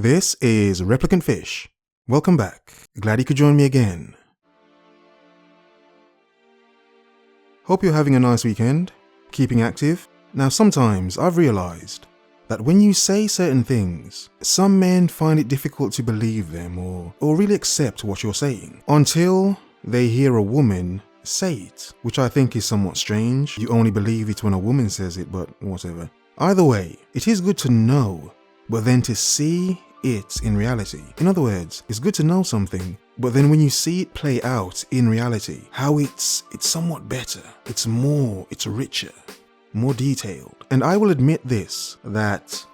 This is Replicant Fish. Welcome back. Glad you could join me again. Hope you're having a nice weekend, keeping active. Now sometimes I've realized that when you say certain things, some men find it difficult to believe them or really accept what you're saying until they hear a woman say it, which I think is somewhat strange. You only believe it when a woman says it, but whatever. Either way, it is good to know, but then to see it in reality. In other words, it's good to know something, but then when you see it play out in reality, how it's somewhat better, it's richer, more detailed. And I will admit this, that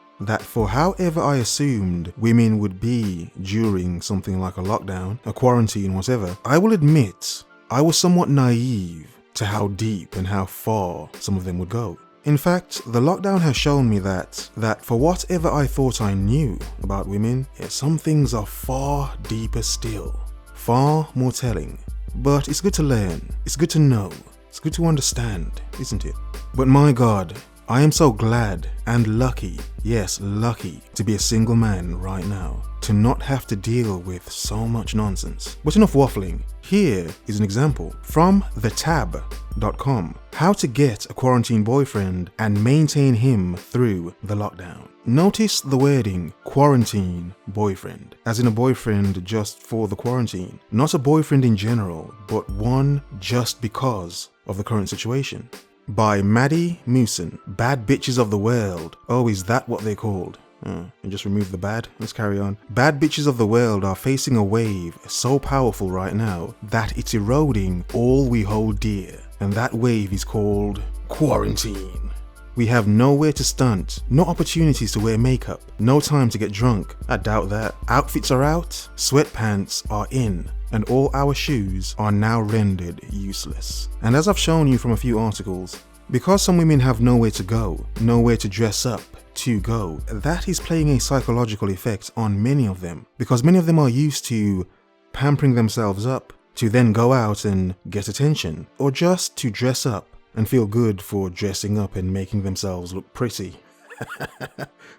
for however I assumed women would be during something like a lockdown, a quarantine, whatever, I will admit I was somewhat naive to how deep and how far some of them would go. In fact, the lockdown has shown me that for whatever I thought I knew about women, some things are far deeper still, far more telling. But it's good to learn, it's good to know, it's good to understand, isn't it? But my God, I am so glad and lucky, yes, lucky, to be a single man right now, to not have to deal with so much nonsense. But enough waffling. Here is an example from thetab.com. How to get a quarantine boyfriend and maintain him through the lockdown. Notice the wording quarantine boyfriend, as in a boyfriend just for the quarantine. Not a boyfriend in general, but one just because of the current situation. By Maddie Mooson. Bad bitches of the world. Oh, is that what they're called? And just remove the bad. Let's carry on. Bad bitches of the world are facing a wave so powerful right now that it's eroding all we hold dear. And that wave is called quarantine. We have nowhere to stunt, no opportunities to wear makeup, no time to get drunk. I doubt that. Outfits are out, sweatpants are in, and all our shoes are now rendered useless. And as I've shown you from a few articles, because some women have nowhere to go, nowhere to dress up, to go, that is playing a psychological effect on many of them, because many of them are used to pampering themselves up to then go out and get attention, or just to dress up and feel good for dressing up and making themselves look pretty.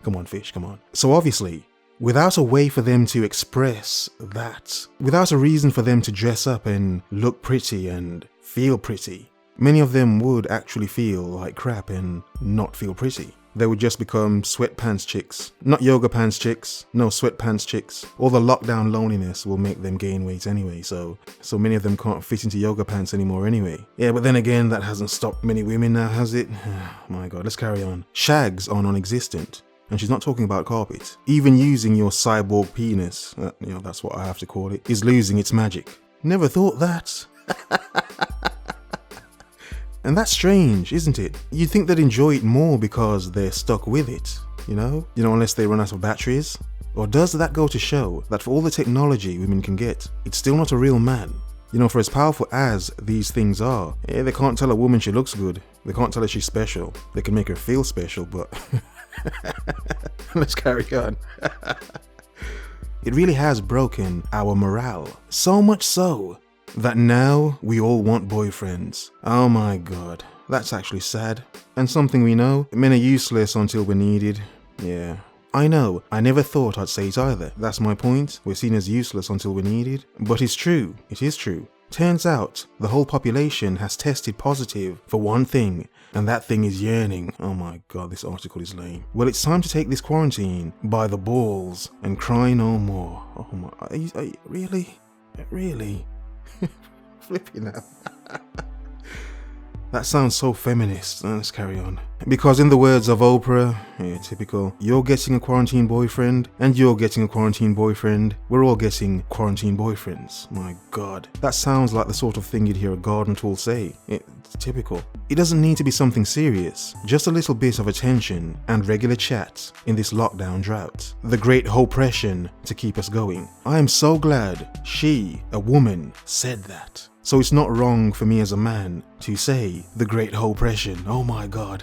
Come on, fish, come on. So obviously, without a way for them to express that, without a reason for them to dress up and look pretty and feel pretty, many of them would actually feel like crap and not feel pretty. They would just become sweatpants chicks. Not yoga pants chicks, no sweatpants chicks. All the lockdown loneliness will make them gain weight anyway, so many of them can't fit into yoga pants anymore anyway. Yeah, but then again, that hasn't stopped many women now, has it? My God, let's carry on. Shags are non-existent. And she's not talking about carpet. Even using your cyborg penis, that's what I have to call it, is losing its magic. Never thought that. And that's strange, isn't it? You'd think they'd enjoy it more because they're stuck with it, unless they run out of batteries. Or does that go to show that for all the technology women can get, it's still not a real man? For as powerful as these things are, they can't tell a woman she looks good. They can't tell her she's special. They can make her feel special, but let's carry on. It really has broken our morale. So much so that now we all want boyfriends. Oh my God, that's actually sad. And something we know, men are useless until we're needed. Yeah, I know, I never thought I'd say it either. That's my point, we're seen as useless until we're needed. But it's true, it is true. Turns out, the whole population has tested positive for one thing, and that thing is yearning. Oh my God, this article is lame. Well, it's time to take this quarantine by the balls and cry no more. Oh my, are you really? Really? Flipping out. That sounds so feminist. Let's carry on. Because in the words of Oprah, typical, you're getting a quarantine boyfriend, and you're getting a quarantine boyfriend. We're all getting quarantine boyfriends. My God. That sounds like the sort of thing you'd hear a garden tool say. It's typical. It doesn't need to be something serious. Just a little bit of attention and regular chat in this lockdown drought. The great oppression to keep us going. I am so glad she, a woman, said that. So it's not wrong for me as a man to say the great oppression. Oh my God.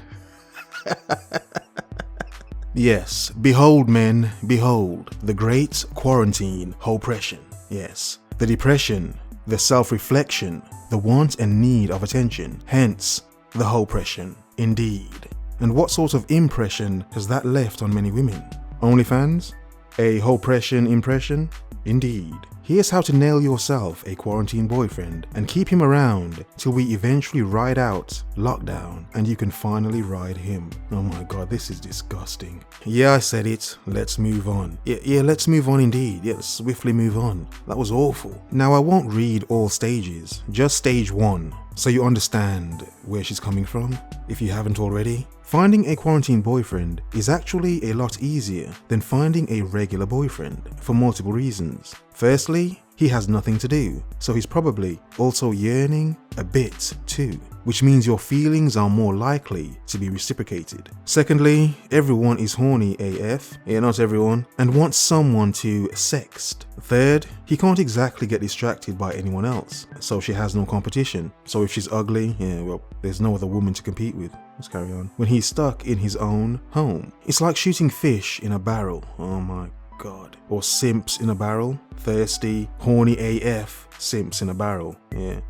Yes, behold men, behold the great quarantine oppression. Yes, the depression, the self-reflection, the want and need of attention, hence the oppression, indeed. And what sort of impression has that left on many women? OnlyFans? A oppression impression? Indeed. Here's how to nail yourself a quarantine boyfriend and keep him around till we eventually ride out lockdown and you can finally ride him. Oh my god, this is disgusting. Yeah, I said it. Let's move on. Yeah, let's move on indeed. Yeah, let's swiftly move on. That was awful. Now, I won't read all stages, just stage 1, so you understand where she's coming from, if you haven't already. Finding a quarantine boyfriend is actually a lot easier than finding a regular boyfriend for multiple reasons. Firstly, he has nothing to do, so he's probably also yearning a bit too, which means your feelings are more likely to be reciprocated. Secondly, everyone is horny AF, yeah, not everyone, and wants someone to sext. Third, he can't exactly get distracted by anyone else, so she has no competition. So if she's ugly, yeah, well, there's no other woman to compete with. Let's carry on. When he's stuck in his own home, it's like shooting fish in a barrel. Oh my god. Or simps in a barrel. Thirsty, horny AF simps in a barrel.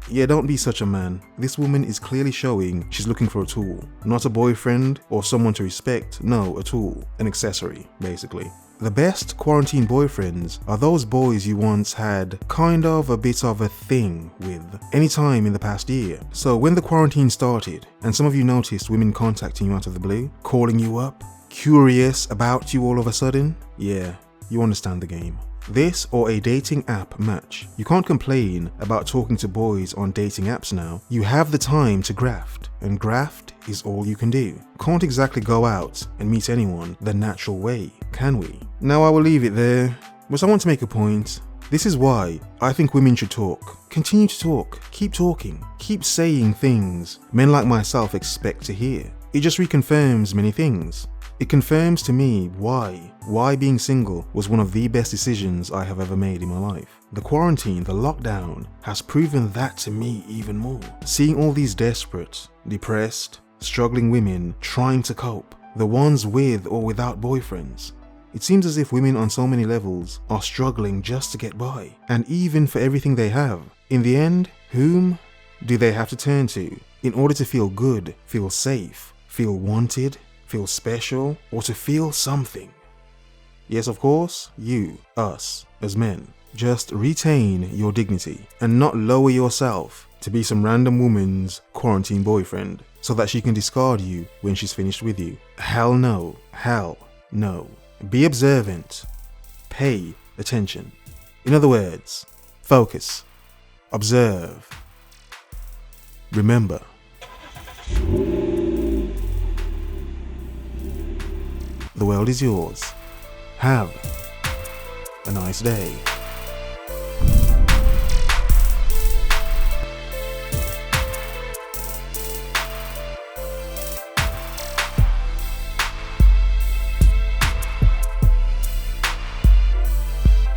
Yeah, don't be such a man. This woman is clearly showing she's looking for a tool. Not a boyfriend or someone to respect. No, a tool. An accessory, basically. The best quarantine boyfriends are those boys you once had kind of a bit of a thing with anytime in the past year. So when the quarantine started and some of you noticed women contacting you out of the blue, calling you up, curious about you all of a sudden, yeah, you understand the game. This or a dating app match. You can't complain about talking to boys on dating apps now. You have the time to graft, and graft is all you can do. Can't exactly go out and meet anyone the natural way, can we? Now I will leave it there, but I want to make a point. This is why I think women should talk. Continue to talk, keep talking, keep saying things men like myself expect to hear. It just reconfirms many things. It confirms to me why being single was one of the best decisions I have ever made in my life. The quarantine, the lockdown, has proven that to me even more. Seeing all these desperate, depressed, struggling women trying to cope, the ones with or without boyfriends. It seems as if women on so many levels are struggling just to get by, and even for everything they have. In the end, whom do they have to turn to in order to feel good, feel safe, feel wanted, feel special, or to feel something? Yes, of course, you, us, as men. Just retain your dignity and not lower yourself to be some random woman's quarantine boyfriend so that she can discard you when she's finished with you. Hell no. Hell no. Be observant. Pay attention. In other words, focus. Observe. Remember. The world is yours. Have a nice day.